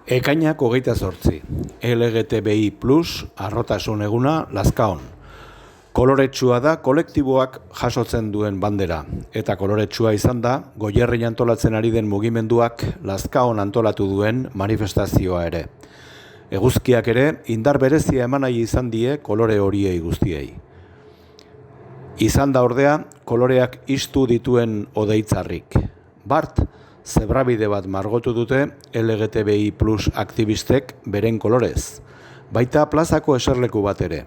Ekainak 28. LGTBI plus arrotasun eguna Lazkaon. Koloretsua da kolektiboak jasotzen duen bandera, eta koloretsua izan da Goierrin antolatzen ari den mugimenduak Lazkaon antolatu duen manifestazioa ere. Eguzkiak ere indar berezia eman nahi izan die kolore horiei guztiei. Izan da ordea koloreak ixtu dituen odeitzarrik. Bart, zebrabide bat margotu dute LGTBI plus aktivistek beren kolorez. Baita plazako eserleku bat ere.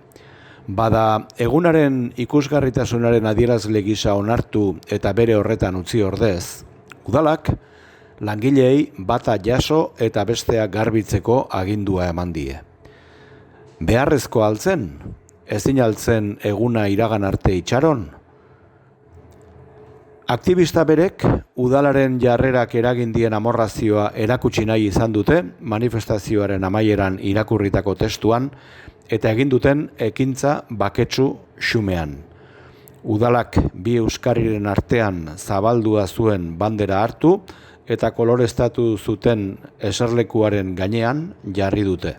Bada egunaren ikusgarritasunaren adierazle gisa onartu eta bere horretan utzi ordez, udalak langileei bata jaso eta bestea garbitzeko agindua eman die. Beharrezko altzen, ezin altzen eguna iragan arte itxaron. Aktibista berek udalaren jarrerak eragin dien amorrazioa erakutsi nahi izan dute manifestazioaren amaieran irakurritako testuan eta egin duten ekintza baketsu xumean. Udalak bi euskarriren artean zabaldua zuen bandera hartu eta koloreztatu zuten eserlekuaren gainean jarri dute.